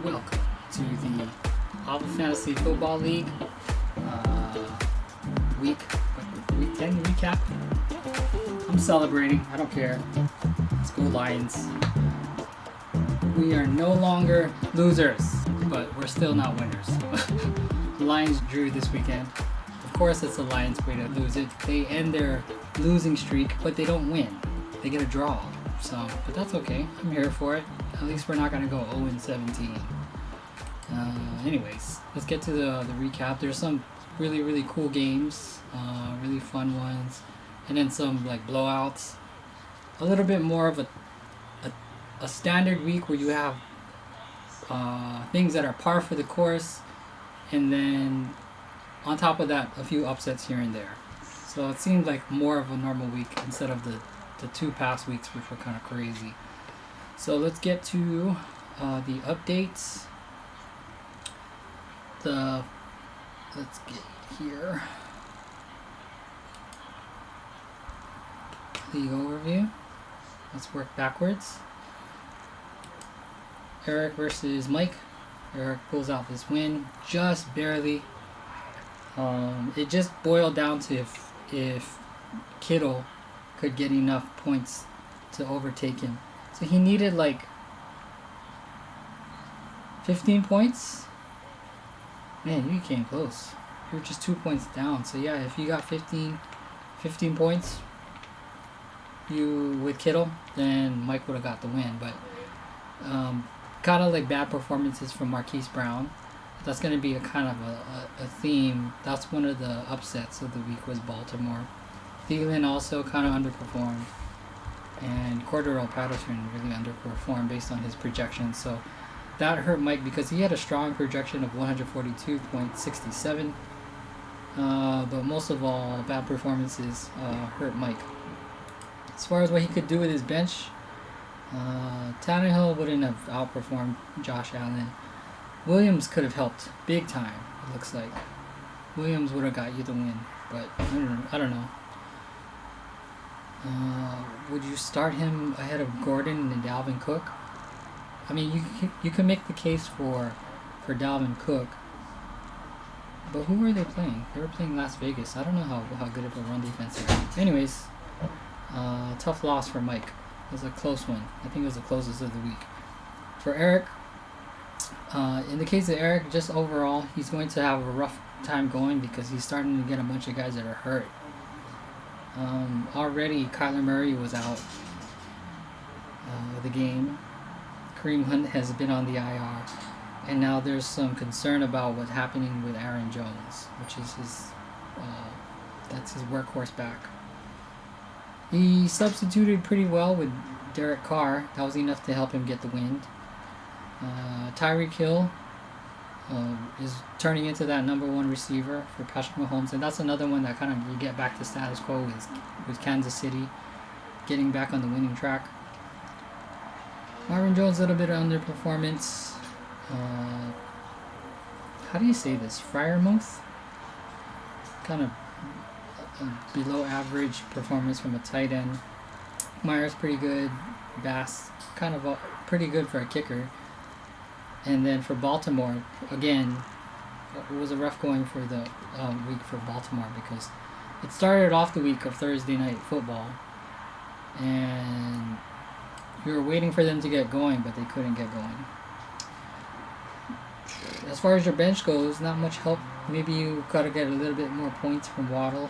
Welcome to the Alpha Fantasy Football League week 10 recap. I'm celebrating. I don't care. Let's go Lions. We are no longer losers, but we're still not winners. The Lions drew this weekend. Of course, it's the Lions' way to lose it. They end their losing streak, but they don't win. They get a draw. So, but that's okay. I'm here for it. At least we're not going to go 0-17. Anyways, let's get to the recap. There's some really cool games, really fun ones, and then some like blowouts. A little bit more of a standard week where you have things that are par for the course, and then on top of that, a few upsets here and there. So it seemed like more of a normal week instead of the two past weeks, which were kind of crazy. So let's get to the updates. Let's get here. League overview. Let's work backwards. Eric versus Mike. Eric pulls out this win just barely. It just boiled down to if Kittle could get enough points to overtake him. So he needed like 15 points. Man, you came close. You're just 2 points down. So yeah, if you got 15 points with Kittle, then Mike would have got the win. But kind of like bad performances from Marquise Brown. That's going to be a kind of a theme. That's one of the upsets of the week was Baltimore. Thielen also kind of underperformed. And Cordarrelle Patterson really underperformed based on his projections. So that hurt Mike because he had a strong projection of 142.67. But most of all, bad performances hurt Mike. As far as what he could do with his bench, Tannehill wouldn't have outperformed Josh Allen. Williams could have helped big time, it looks like. Williams would have got you the win, but I don't know. Would you start him ahead of Gordon and Dalvin Cook? I mean, you can make the case for Dalvin Cook, but who were they playing? They were playing Las Vegas. I don't know how good of a run defense they are. Anyways, tough loss for Mike. It was a close one. I think it was the closest of the week. For Eric, in the case of Eric, just overall, he's going to have a rough time going because he's starting to get a bunch of guys that are hurt. Already, Kyler Murray was out of the game. Kareem Hunt has been on the IR. And now there's some concern about what's happening with Aaron Jones, which is that's his workhorse back. He substituted pretty well with Derek Carr. That was enough to help him get the win. Tyreek Hill is turning into that number one receiver for Patrick Mahomes, and that's another one that kind of you get back to status quo with Kansas City getting back on the winning track. Marvin Jones, a little bit of underperformance. How do you say this? Freiermuth? Kind of below average performance from a tight end. Myers pretty good. Bass kind of pretty good for a kicker. And then for Baltimore, again, it was a rough going for the week for Baltimore because it started off the week of Thursday Night Football, and you were waiting for them to get going, but they couldn't get going. As far as your bench goes, not much help. Maybe you got to get a little bit more points from Waddle,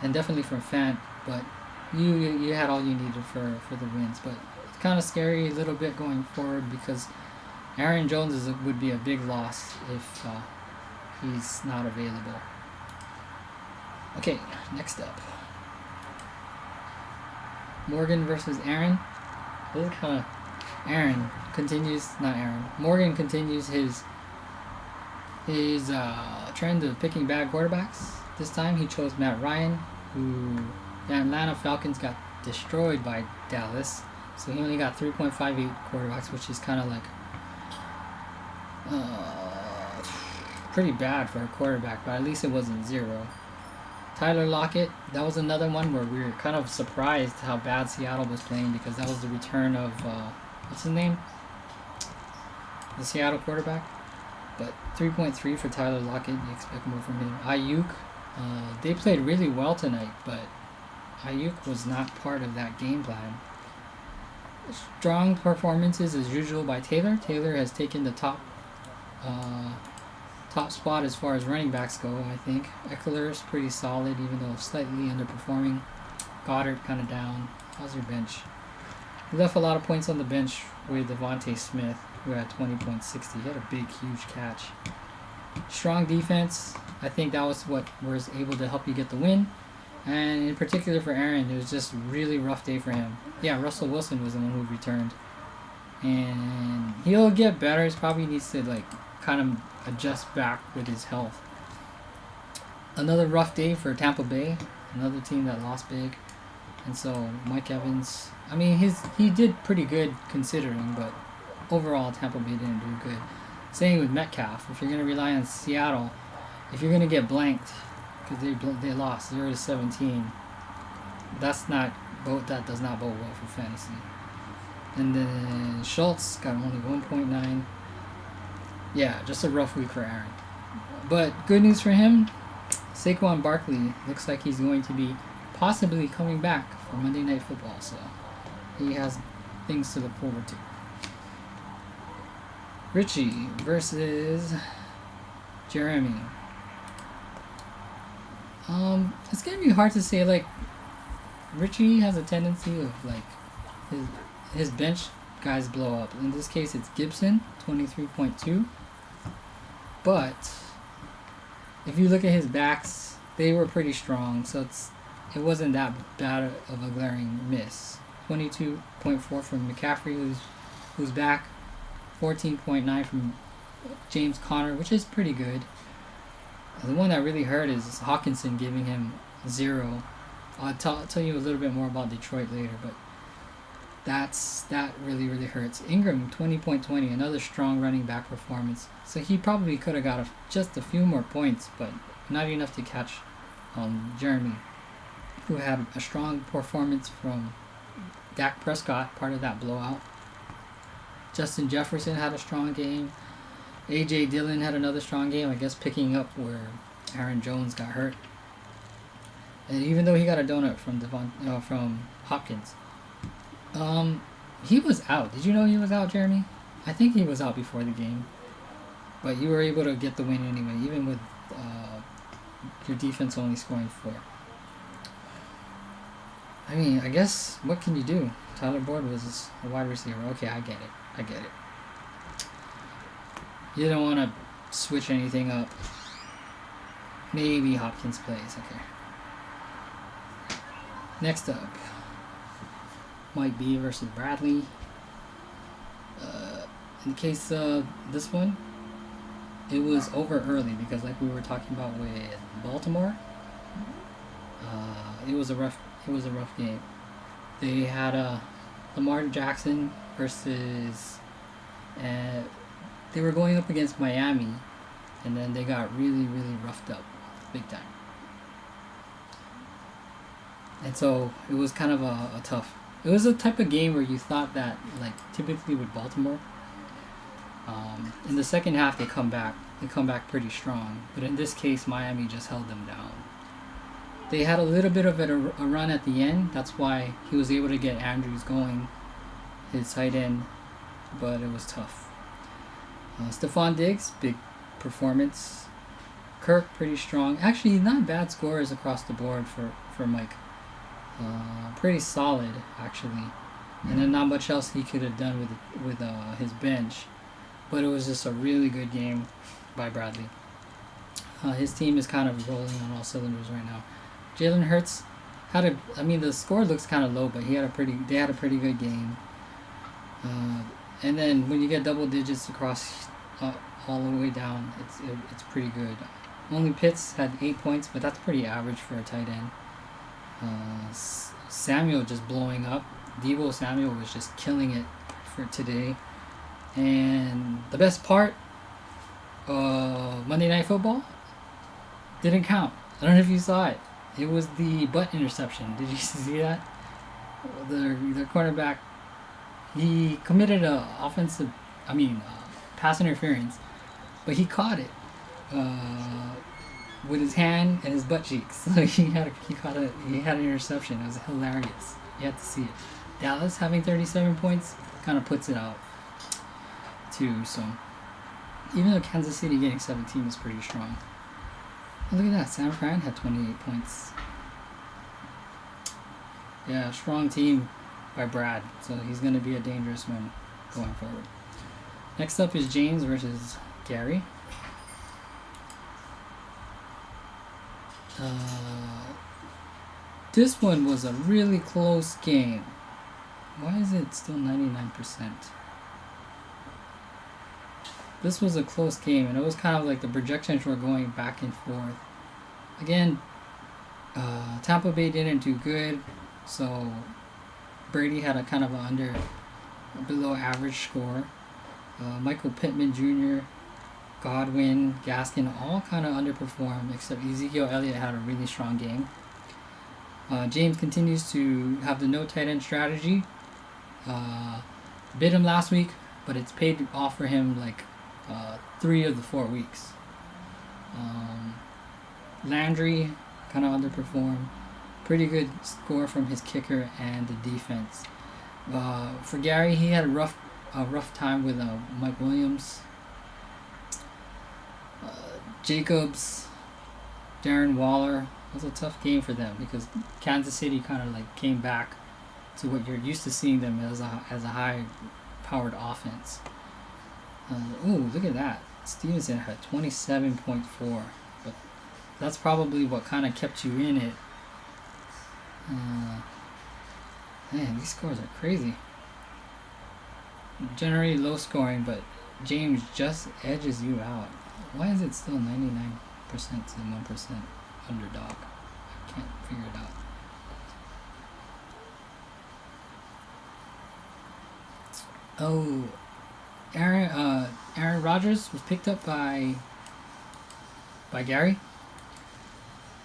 and definitely from Fant, but you had all you needed for the wins. But it's kind of scary a little bit going forward because Aaron Jones would be a big loss if he's not available. Okay, next up. Morgan versus Aaron. This is kind of... Morgan continues his trend of picking bad quarterbacks. This time he chose Matt Ryan, who the Atlanta Falcons got destroyed by Dallas. So he only got 3.58 quarterbacks, which is kind of like pretty bad for a quarterback, but at least it wasn't zero. Tyler Lockett, that was another one where we were kind of surprised how bad Seattle was playing because that was the return of what's his name? the Seattle quarterback. But 3.3 for Tyler Lockett. You expect more from him. Ayuk, they played really well tonight, but Ayuk was not part of that game plan. Strong performances as usual by Taylor. Taylor has taken the top spot as far as running backs go, I think. Eckler's pretty solid, even though slightly underperforming. Goddard kind of down. How's your bench? He left a lot of points on the bench with Devontae Smith, who had 20.60. He had a big, huge catch. Strong defense. I think that was what was able to help you get the win. And in particular for Aaron, it was just a really rough day for him. Yeah, Russell Wilson was the one who returned. And he'll get better. He probably needs to kind of adjust back with his health. Another rough day for Tampa Bay. Another team that lost big. And so Mike Evans, I mean, he did pretty good considering, but overall Tampa Bay didn't do good. Same with Metcalf. If you're going to rely on Seattle, if you're going to get blanked because they lost 0-17, that does not bode well for fantasy. And then Schultz got only 1.9. Yeah, just a rough week for Aaron. But good news for him, Saquon Barkley looks like he's going to be possibly coming back for Monday Night Football, so he has things to look forward to. Richie versus Jeremy. It's gonna be hard to say. Richie has a tendency of his bench guys blow up. In this case, it's Gibson, 23.2. But if you look at his backs, they were pretty strong, so it wasn't that bad of a glaring miss. 22.4 from McCaffrey, who's back. 14.9 from James Conner, which is pretty good. The one that really hurt is Hawkinson giving him 0. I'll tell you a little bit more about Detroit later, but that really, really hurts. Ingram, 20.20, another strong running back performance. So he probably could have got just a few more points, but not enough to catch Jeremy, who had a strong performance from Dak Prescott, part of that blowout. Justin Jefferson had a strong game. A.J. Dillon had another strong game, I guess picking up where Aaron Jones got hurt. And even though he got a donut from Hopkins, he was out. Did you know he was out, Jeremy? I think he was out before the game. But you were able to get the win anyway, even with your defense only scoring 4. I mean, I guess, what can you do? Tyler Boyd was a wide receiver. Okay, I get it. You don't want to switch anything up. Maybe Hopkins plays. Okay. Next up, Mike B versus Bradley. In the case of this one, it was over early because, like we were talking about with Baltimore, it was a rough game. They had Lamar Jackson versus, they were going up against Miami, and then they got really, really roughed up, big time. And so it was kind of a tough. It was a type of game where you thought that, typically with Baltimore, in the second half they come back pretty strong. But in this case, Miami just held them down. They had a little bit of a run at the end. That's why he was able to get Andrews going, his tight end, but it was tough. Stephon Diggs, big performance. Kirk, pretty strong. Actually, not bad scores across the board for Mike. Pretty solid, actually. And then not much else he could have done with his bench. But it was just a really good game by Bradley. His team is kind of rolling on all cylinders right now. Jalen Hurts the score looks kind of low, but they had a pretty good game. And then when you get double digits across all the way down, it's pretty good. Only Pitts had 8 points, but that's pretty average for a tight end. Samuel just blowing up. Deebo Samuel was just killing it for today. And the best part, Monday Night Football didn't count. I don't know if you saw it. It was the butt interception. Did you see that? The cornerback, he committed a pass interference, but he caught it with his hand and his butt cheeks. So he had an interception. It was hilarious. You had to see it. Dallas having 37 points kind of puts it out too. So even though Kansas City getting 17 is pretty strong. Oh, look at that. San Fran had 28 points. Yeah, strong team by Brad. So he's going to be a dangerous one going forward. Next up is James versus Gary. This one was a really close game. Why is it still 99%? This was a close game, and it was kind of like the projections were going back and forth. Again, Tampa Bay didn't do good, so Brady had a kind of a below average score. Michael Pittman Jr., Godwin, Gaskin all kind of underperformed, except Ezekiel Elliott had a really strong game. James continues to have the no tight end strategy. Bid him last week, but it's paid off for him like 3 of the 4 weeks. Landry kind of underperformed. Pretty good score from his kicker and the defense. For Gary, he had a rough time with Mike Williams, Jacobs, Darren Waller. It was a tough game for them because Kansas City kind of like came back to what you're used to seeing them as a high-powered offense. Ooh, look at that. Stevenson had 27.4, but that's probably what kind of kept you in it. Man, these scores are crazy. Generally low scoring, but James just edges you out. Why is it still 99% to 1% underdog? I can't figure it out. Oh, Aaron Rodgers was picked up by Gary.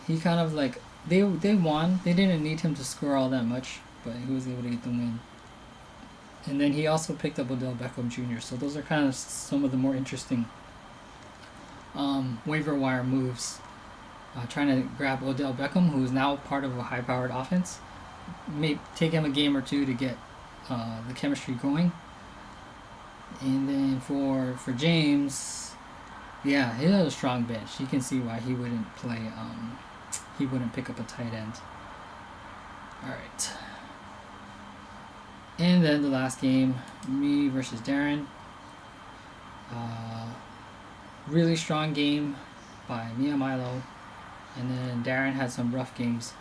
He kind of like they won. They didn't need him to score all that much, but he was able to get the win. And then he also picked up Odell Beckham Jr. So those are kind of some of the more interesting waiver wire moves. Trying to grab Odell Beckham, who is now part of a high-powered offense. May take him a game or two to get the chemistry going. And then for James, yeah, he has a strong bench. You can see why he wouldn't play. He wouldn't pick up a tight end. All right. And then the last game, me versus Darren. Really strong game by Mia Milo. And then Darren had some rough games.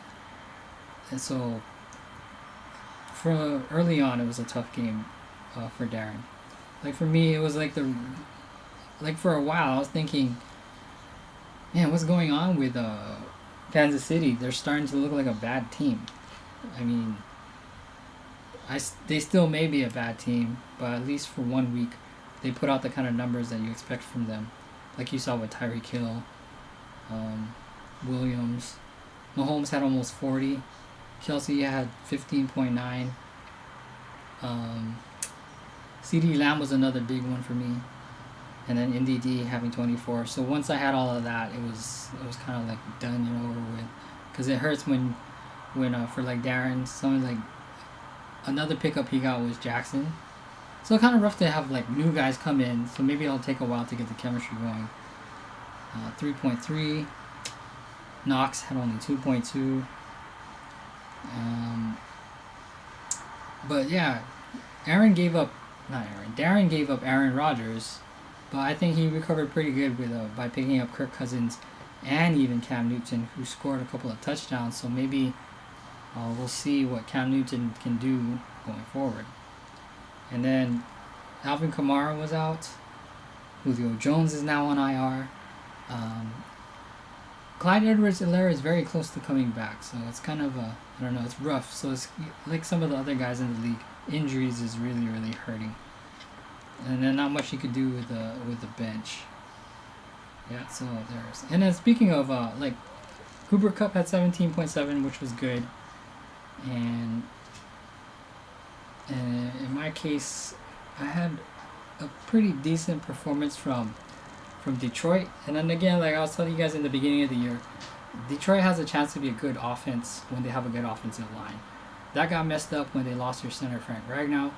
And so, for early on, it was a tough game for Darren. Like for me, it was like for a while, I was thinking, man, what's going on with Kansas City? They're starting to look like a bad team. I mean, they still may be a bad team, but at least for 1 week, they put out the kind of numbers that you expect from them. Like you saw with Tyreek Hill, Williams. Mahomes had almost 40. Kelsey had 15.9. CD Lamb was another big one for me. And then NDD having 24. So once I had all of that, it was kind of like done and over with. Because it hurts when for like Darren, someone like another pickup he got was Jackson. So kind of rough to have like new guys come in. So maybe it'll take a while to get the chemistry going. 3.3. Knox had only 2.2. But yeah, Darren gave up Aaron Rodgers, but I think he recovered pretty good with by picking up Kirk Cousins and even Cam Newton, who scored a couple of touchdowns. So maybe we'll see what Cam Newton can do going forward. And then Alvin Kamara was out. Julio Jones is now on IR. Clyde Edwards-Helaire is very close to coming back, so it's kind of I don't know, it's rough. So it's like some of the other guys in the league, injuries is really, really hurting. And then not much you could do with the bench. Yeah, so there's. And then speaking of like Cooper Kupp had 17.7, which was good. And in my case, I had a pretty decent performance from Detroit. And then again, like I was telling you guys in the beginning of the year, Detroit has a chance to be a good offense when they have a good offensive line. That got messed up when they lost their center Frank Ragnow.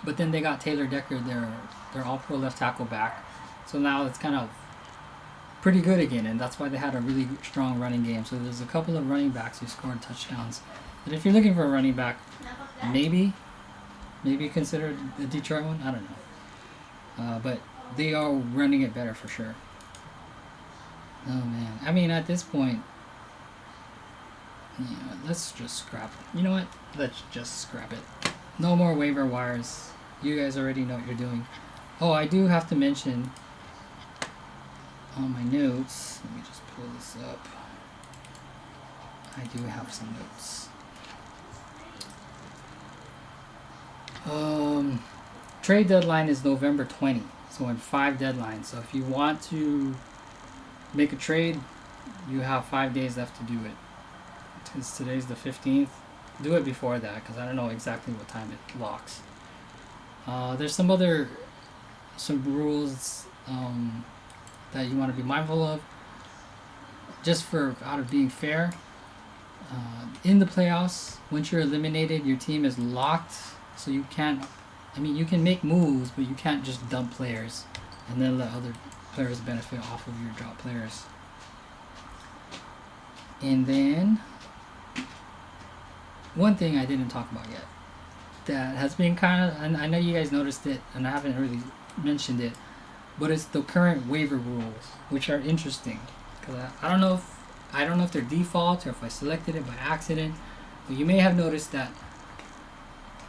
But then they got Taylor Decker, their all-pro left tackle back. So now it's kind of pretty good again, and that's why they had a really strong running game. So there's a couple of running backs who scored touchdowns. And if you're looking for a running back, maybe consider the Detroit one. I don't know. But they are running it better for sure. Oh man, I mean at this point, let's just scrap it. You know what? Let's just scrap it. No more waiver wires. You guys already know what you're doing. Oh, I do have to mention on my notes. Let me just pull this up. I do have some notes. Trade deadline is November 20. So in 5 deadlines. So if you want to make a trade, you have 5 days left to do it. Because today's the 15th. Do it before that, because I don't know exactly what time it locks. There's some rules that you want to be mindful of. Just out of being fair. In the playoffs, once you're eliminated, your team is locked. So you can't, you can make moves, but you can't just dump players and then let other players benefit off of your drop players. And then, one thing I didn't talk about yet that has been kind of, and I know you guys noticed it, and I haven't really mentioned it, but it's the current waiver rules, which are interesting. Because I don't know if they're default or if I selected it by accident, but you may have noticed that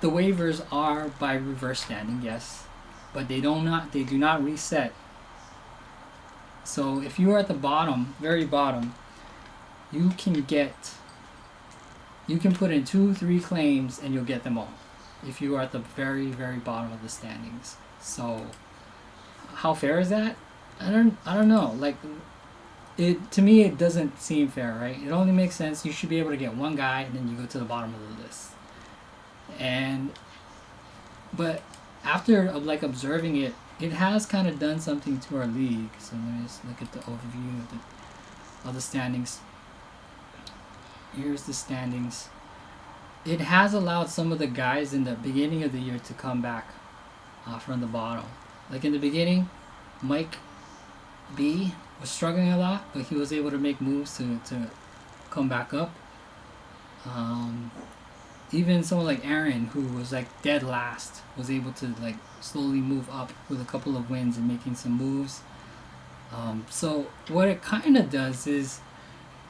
the waivers are by reverse standing, yes, but they do not reset. So if you are at the bottom, very bottom, you can put in 2-3 claims and you'll get them all if you are at the very, very bottom of the standings. So how fair is that? I don't know. Like, to me it doesn't seem fair, right? It only makes sense. You should be able to get one guy and then you go to the bottom of the list. But after observing it, it has kind of done something to our league. So let me just look at the overview of the standings. Here's the standings. It has allowed some of the guys in the beginning of the year to come back from the bottom. Like in the beginning, Mike B was struggling a lot, but he was able to make moves to come back up. Even someone like Aaron, who was dead last, was able to slowly move up with a couple of wins and making some moves. So what it kind of does is,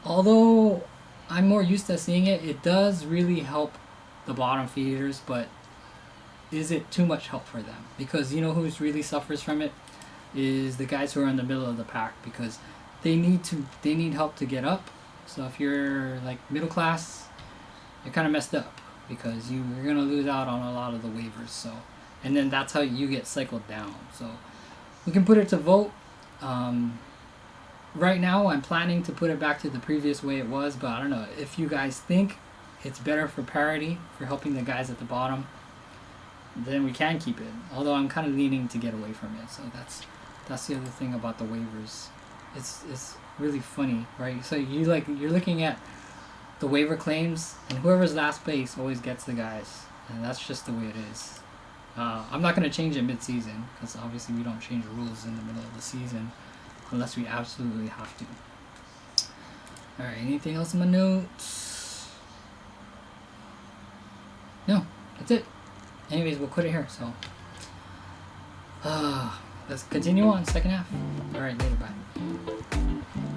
although I'm more used to seeing it, it does really help the bottom feeders, but is it too much help for them? Because you know who's really suffers from it is the guys who are in the middle of the pack, because they need help to get up. So if you're middle class, you're kind of messed up because you're gonna lose out on a lot of the waivers. So, and then that's how you get cycled down. So we can put it to vote. Right now, I'm planning to put it back to the previous way it was, but I don't know if you guys think it's better for parity, for helping the guys at the bottom. Then we can keep it. Although I'm kind of leaning to get away from it. So that's the other thing about the waivers. It's really funny, right? So you're looking at the waiver claims, and whoever's last place always gets the guys, and that's just the way it is. I'm not going to change it mid-season, because obviously we don't change the rules in the middle of the season unless we absolutely have to. Alright, anything else in my notes? No, that's it. Anyways, we'll quit it here. So let's continue on second half. Alright, later, bye.